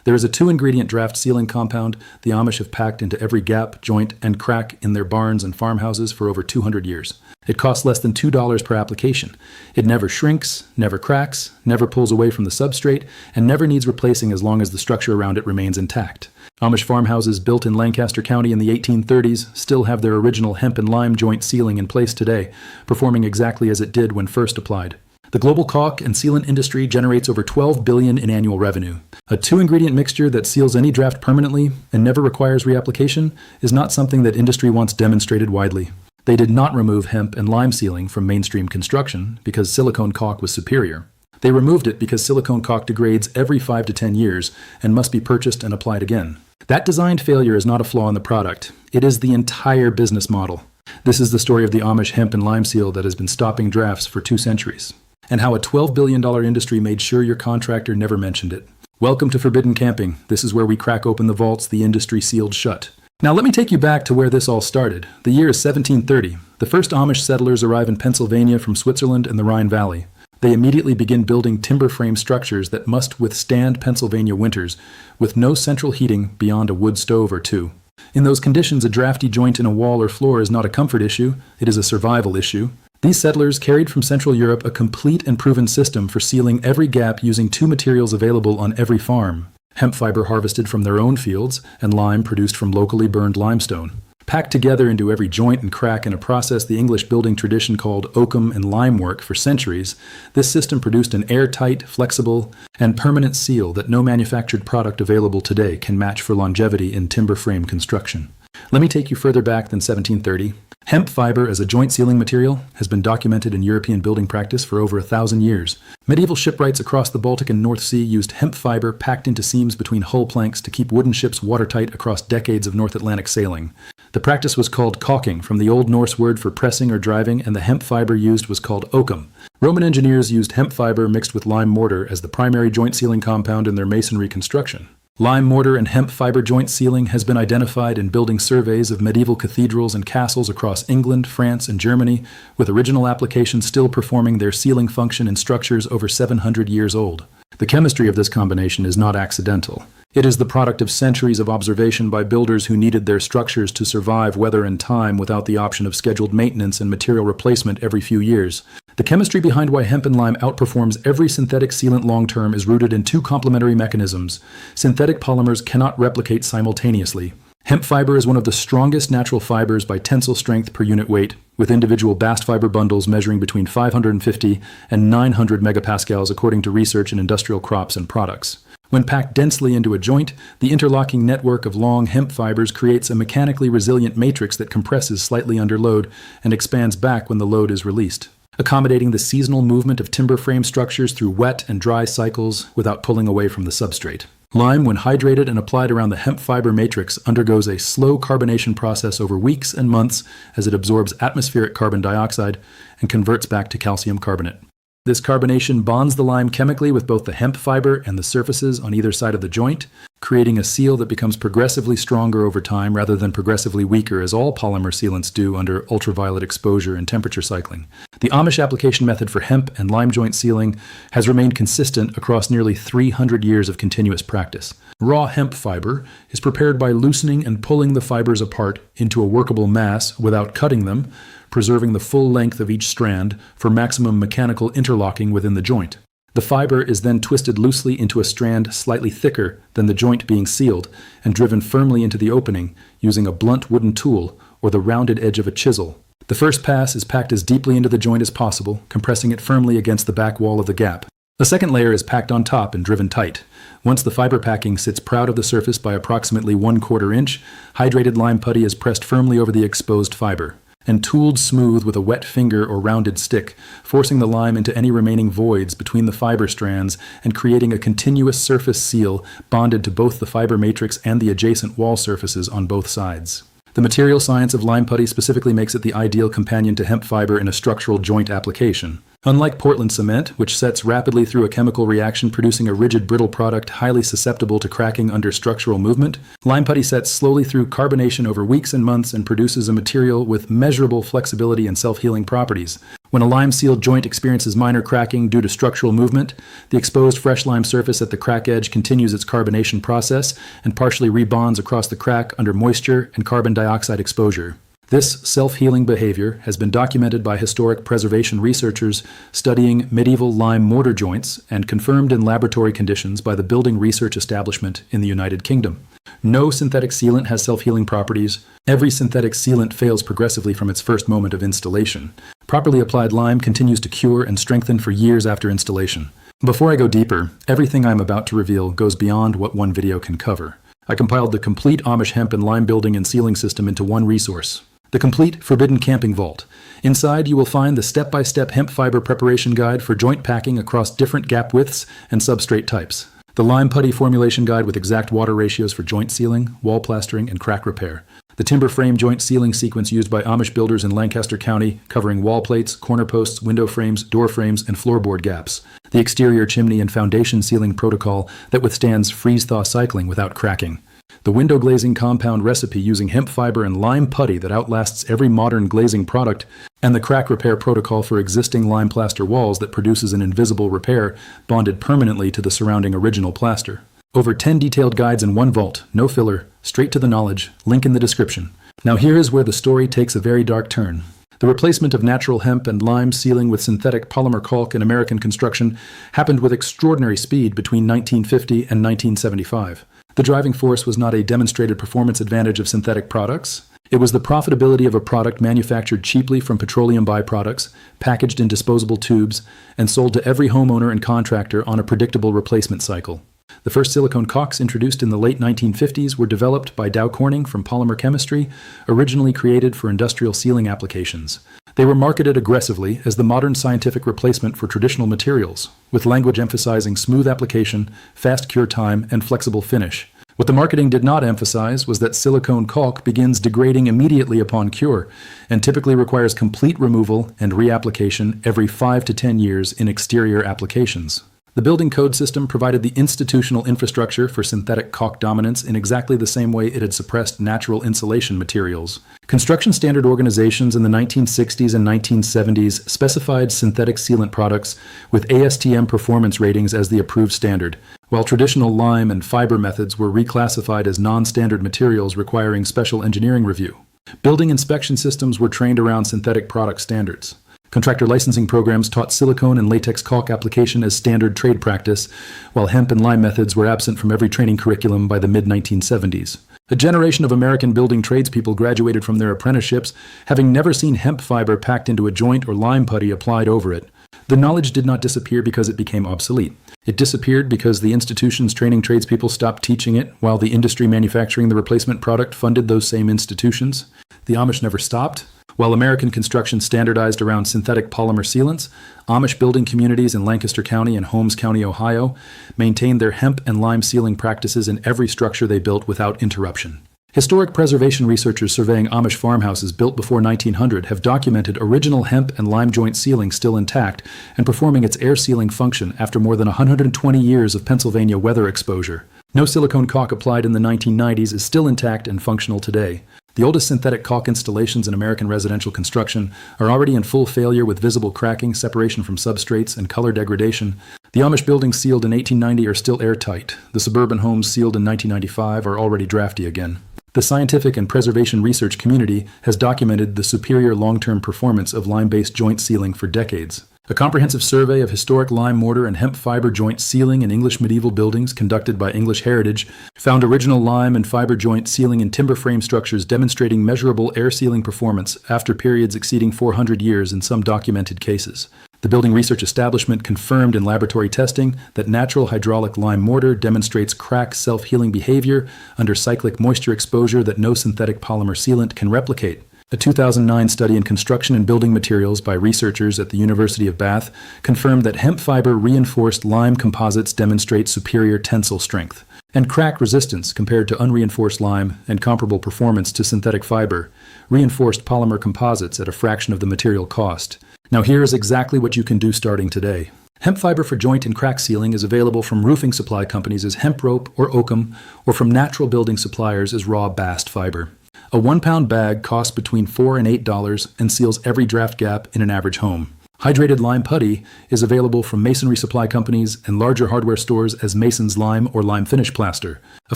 There is a 2-ingredient draft sealing compound the Amish have packed into every gap, joint, and crack in their barns and farmhouses for over 200 years. It costs less than $2 per application. It never shrinks, never cracks, never pulls away from the substrate, and never needs replacing as long as the structure around it remains intact. Amish farmhouses built in Lancaster County in the 1830s still have their original hemp and lime joint sealing in place today, performing exactly as it did when first applied. The global caulk and sealant industry generates over $12 billion in annual revenue. A 2-ingredient mixture that seals any draft permanently and never requires reapplication is not something that industry wants demonstrated widely. They did not remove hemp and lime sealing from mainstream construction because silicone caulk was superior. They removed it because silicone caulk degrades every 5 to 10 years and must be purchased and applied again. That designed failure is not a flaw in the product. It is the entire business model. This is the story of the Amish hemp and lime seal that has been stopping drafts for 2 centuries. And how a $12 billion industry made sure your contractor never mentioned it. Welcome to Forbidden Camping. This is where we crack open the vaults the industry sealed shut. Now let me take you back to where this all started. The year is 1730. The first Amish settlers arrive in Pennsylvania from Switzerland and the Rhine Valley. They immediately begin building timber frame structures that must withstand Pennsylvania winters, with no central heating beyond a wood stove or 2. In those conditions, a drafty joint in a wall or floor is not a comfort issue, it is a survival issue. These settlers carried from Central Europe a complete and proven system for sealing every gap using 2 materials available on every farm: hemp fiber harvested from their own fields and lime produced from locally burned limestone. Packed together into every joint and crack in a process the English building tradition called oakum and lime work for centuries, this system produced an airtight, flexible, and permanent seal that no manufactured product available today can match for longevity in timber frame construction. Let me take you further back than 1730. Hemp fiber as a joint sealing material has been documented in European building practice for over 1,000 years. Medieval shipwrights across the Baltic and North Sea used hemp fiber packed into seams between hull planks to keep wooden ships watertight across decades of North Atlantic sailing. The practice was called caulking, from the Old Norse word for pressing or driving, and the hemp fiber used was called oakum. Roman engineers used hemp fiber mixed with lime mortar as the primary joint sealing compound in their masonry construction. Lime mortar and hemp fiber joint sealing has been identified in building surveys of medieval cathedrals and castles across England, France, and Germany, with original applications still performing their sealing function in structures over 700 years old. The chemistry of this combination is not accidental. It is the product of centuries of observation by builders who needed their structures to survive weather and time without the option of scheduled maintenance and material replacement every few years. The chemistry behind why hemp and lime outperforms every synthetic sealant long-term is rooted in 2 complementary mechanisms. Synthetic polymers cannot replicate simultaneously. Hemp fiber is one of the strongest natural fibers by tensile strength per unit weight, with individual bast fiber bundles measuring between 550 and 900 megapascals according to research in industrial crops and products. When packed densely into a joint, the interlocking network of long hemp fibers creates a mechanically resilient matrix that compresses slightly under load and expands back when the load is released, accommodating the seasonal movement of timber frame structures through wet and dry cycles without pulling away from the substrate. Lime, when hydrated and applied around the hemp fiber matrix, undergoes a slow carbonation process over weeks and months as it absorbs atmospheric carbon dioxide and converts back to calcium carbonate. This carbonation bonds the lime chemically with both the hemp fiber and the surfaces on either side of the joint, creating a seal that becomes progressively stronger over time rather than progressively weaker, as all polymer sealants do under ultraviolet exposure and temperature cycling. The Amish application method for hemp and lime joint sealing has remained consistent across nearly 300 years of continuous practice. Raw hemp fiber is prepared by loosening and pulling the fibers apart into a workable mass without cutting them, preserving the full length of each strand for maximum mechanical interlocking within the joint. The fiber is then twisted loosely into a strand slightly thicker than the joint being sealed and driven firmly into the opening using a blunt wooden tool or the rounded edge of a chisel. The first pass is packed as deeply into the joint as possible, compressing it firmly against the back wall of the gap. The second layer is packed on top and driven tight. Once the fiber packing sits proud of the surface by approximately 1/4 inch, hydrated lime putty is pressed firmly over the exposed fiber and tooled smooth with a wet finger or rounded stick, forcing the lime into any remaining voids between the fiber strands and creating a continuous surface seal bonded to both the fiber matrix and the adjacent wall surfaces on both sides. The material science of lime putty specifically makes it the ideal companion to hemp fiber in a structural joint application. Unlike Portland cement, which sets rapidly through a chemical reaction producing a rigid, brittle product highly susceptible to cracking under structural movement, lime putty sets slowly through carbonation over weeks and months and produces a material with measurable flexibility and self-healing properties. When a lime-sealed joint experiences minor cracking due to structural movement, the exposed fresh lime surface at the crack edge continues its carbonation process and partially rebonds across the crack under moisture and carbon dioxide exposure. This self-healing behavior has been documented by historic preservation researchers studying medieval lime mortar joints and confirmed in laboratory conditions by the Building Research Establishment in the United Kingdom. No synthetic sealant has self-healing properties. Every synthetic sealant fails progressively from its first moment of installation. Properly applied lime continues to cure and strengthen for years after installation. Before I go deeper, everything I'm about to reveal goes beyond what one video can cover. I compiled the complete Amish hemp and lime building and sealing system into one resource. The complete Forbidden Camping Vault. Inside, you will find the step-by-step hemp fiber preparation guide for joint packing across different gap widths and substrate types. The lime putty formulation guide with exact water ratios for joint sealing, wall plastering, and crack repair. The timber frame joint sealing sequence used by Amish builders in Lancaster County, covering wall plates, corner posts, window frames, door frames, and floorboard gaps. The exterior chimney and foundation sealing protocol that withstands freeze-thaw cycling without cracking. The window glazing compound recipe using hemp fiber and lime putty that outlasts every modern glazing product, and the crack repair protocol for existing lime plaster walls that produces an invisible repair bonded permanently to the surrounding original plaster. Over 10 detailed guides in one vault, no filler, straight to the knowledge, link in the description. Now here is where the story takes a very dark turn. The replacement of natural hemp and lime sealing with synthetic polymer caulk in American construction happened with extraordinary speed between 1950 and 1975. The driving force was not a demonstrated performance advantage of synthetic products. It was the profitability of a product manufactured cheaply from petroleum byproducts, packaged in disposable tubes, and sold to every homeowner and contractor on a predictable replacement cycle. The first silicone caulks introduced in the late 1950s were developed by Dow Corning from polymer chemistry, originally created for industrial sealing applications. They were marketed aggressively as the modern scientific replacement for traditional materials, with language emphasizing smooth application, fast cure time, and flexible finish. What the marketing did not emphasize was that silicone caulk begins degrading immediately upon cure and typically requires complete removal and reapplication every 5 to 10 years in exterior applications. The building code system provided the institutional infrastructure for synthetic caulk dominance in exactly the same way it had suppressed natural insulation materials. Construction standard organizations in the 1960s and 1970s specified synthetic sealant products with ASTM performance ratings as the approved standard, while traditional lime and fiber methods were reclassified as non-standard materials requiring special engineering review. Building inspection systems were trained around synthetic product standards. Contractor licensing programs taught silicone and latex caulk application as standard trade practice, while hemp and lime methods were absent from every training curriculum by the mid-1970s. A generation of American building tradespeople graduated from their apprenticeships, having never seen hemp fiber packed into a joint or lime putty applied over it. The knowledge did not disappear because it became obsolete. It disappeared because the institutions training tradespeople stopped teaching it, while the industry manufacturing the replacement product funded those same institutions. The Amish never stopped. While American construction standardized around synthetic polymer sealants, Amish building communities in Lancaster County and Holmes County, Ohio, maintained their hemp and lime sealing practices in every structure they built without interruption. Historic preservation researchers surveying Amish farmhouses built before 1900 have documented original hemp and lime joint sealing still intact and performing its air sealing function after more than 120 years of Pennsylvania weather exposure. No silicone caulk applied in the 1990s is still intact and functional today. The oldest synthetic caulk installations in American residential construction are already in full failure with visible cracking, separation from substrates, and color degradation. The Amish buildings sealed in 1890 are still airtight. The suburban homes sealed in 1995 are already drafty again. The scientific and preservation research community has documented the superior long-term performance of lime-based joint sealing for decades. A comprehensive survey of historic lime mortar and hemp fiber joint sealing in English medieval buildings conducted by English Heritage found original lime and fiber joint sealing in timber frame structures demonstrating measurable air sealing performance after periods exceeding 400 years in some documented cases. The Building Research Establishment confirmed in laboratory testing that natural hydraulic lime mortar demonstrates crack self-healing behavior under cyclic moisture exposure that no synthetic polymer sealant can replicate. A 2009 study in construction and building materials by researchers at the University of Bath confirmed that hemp fiber reinforced lime composites demonstrate superior tensile strength and crack resistance compared to unreinforced lime and comparable performance to synthetic fiber, reinforced polymer composites at a fraction of the material cost. Now here is exactly what you can do starting today. Hemp fiber for joint and crack sealing is available from roofing supply companies as hemp rope or oakum, or from natural building suppliers as raw bast fiber. A 1-pound bag costs between $4 and $8 and seals every draft gap in an average home. Hydrated lime putty is available from masonry supply companies and larger hardware stores as Mason's Lime or Lime Finish Plaster. A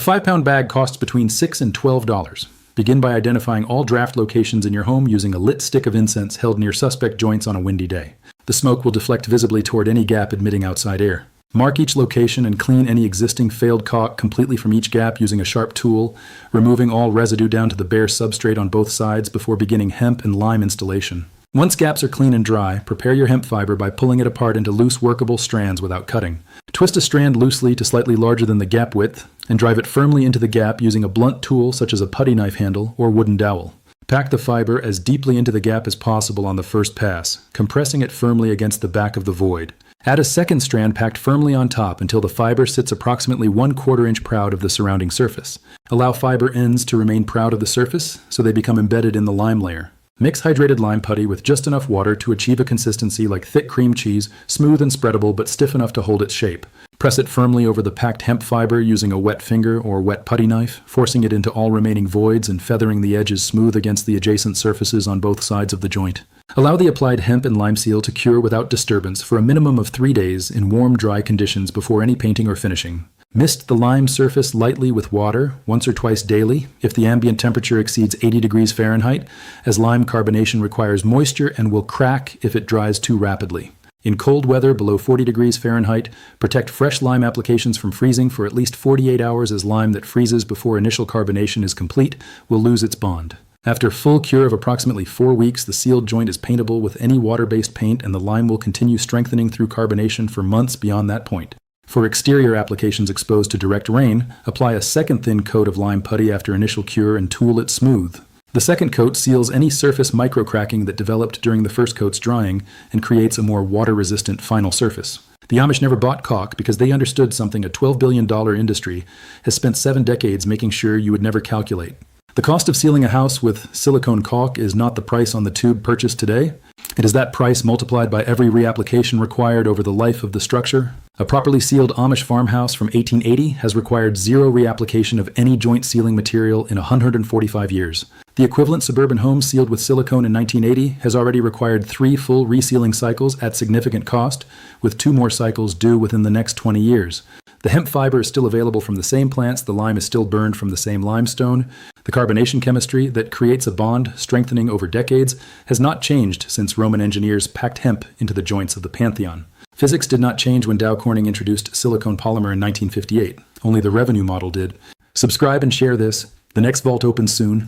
5-pound bag costs between $6 and $12. Begin by identifying all draft locations in your home using a lit stick of incense held near suspect joints on a windy day. The smoke will deflect visibly toward any gap admitting outside air. Mark each location and clean any existing failed caulk completely from each gap using a sharp tool, removing all residue down to the bare substrate on both sides before beginning hemp and lime installation. Once gaps are clean and dry, prepare your hemp fiber by pulling it apart into loose workable strands without cutting. Twist a strand loosely to slightly larger than the gap width and drive it firmly into the gap using a blunt tool such as a putty knife handle or wooden dowel. Pack the fiber as deeply into the gap as possible on the first pass, compressing it firmly against the back of the void. Add a second strand packed firmly on top until the fiber sits approximately 1/4 inch proud of the surrounding surface. Allow fiber ends to remain proud of the surface so they become embedded in the lime layer. Mix hydrated lime putty with just enough water to achieve a consistency like thick cream cheese, smooth and spreadable but stiff enough to hold its shape. Press it firmly over the packed hemp fiber using a wet finger or wet putty knife, forcing it into all remaining voids and feathering the edges smooth against the adjacent surfaces on both sides of the joint. Allow the applied hemp and lime seal to cure without disturbance for a minimum of 3 days in warm, dry conditions before any painting or finishing. Mist the lime surface lightly with water once or twice daily if the ambient temperature exceeds 80 degrees Fahrenheit, as lime carbonation requires moisture and will crack if it dries too rapidly. In cold weather below 40 degrees Fahrenheit, protect fresh lime applications from freezing for at least 48 hours, as lime that freezes before initial carbonation is complete will lose its bond. After full cure of approximately 4 weeks, the sealed joint is paintable with any water-based paint, and the lime will continue strengthening through carbonation for months beyond that point. For exterior applications exposed to direct rain, apply a second thin coat of lime putty after initial cure and tool it smooth. The second coat seals any surface microcracking that developed during the first coat's drying and creates a more water-resistant final surface. The Amish never bought caulk because they understood something a $12 billion industry has spent 7 decades making sure you would never calculate. The cost of sealing a house with silicone caulk is not the price on the tube purchased today. It is that price multiplied by every reapplication required over the life of the structure. A properly sealed Amish farmhouse from 1880 has required 0 reapplication of any joint sealing material in 145 years. The equivalent suburban home sealed with silicone in 1980 has already required 3 full resealing cycles at significant cost, with 2 more cycles due within the next 20 years. The hemp fiber is still available from the same plants, the lime is still burned from the same limestone. The carbonation chemistry that creates a bond strengthening over decades has not changed since Roman engineers packed hemp into the joints of the Pantheon. Physics did not change when Dow Corning introduced silicone polymer in 1958. Only the revenue model did. Subscribe and share this. The next vault opens soon.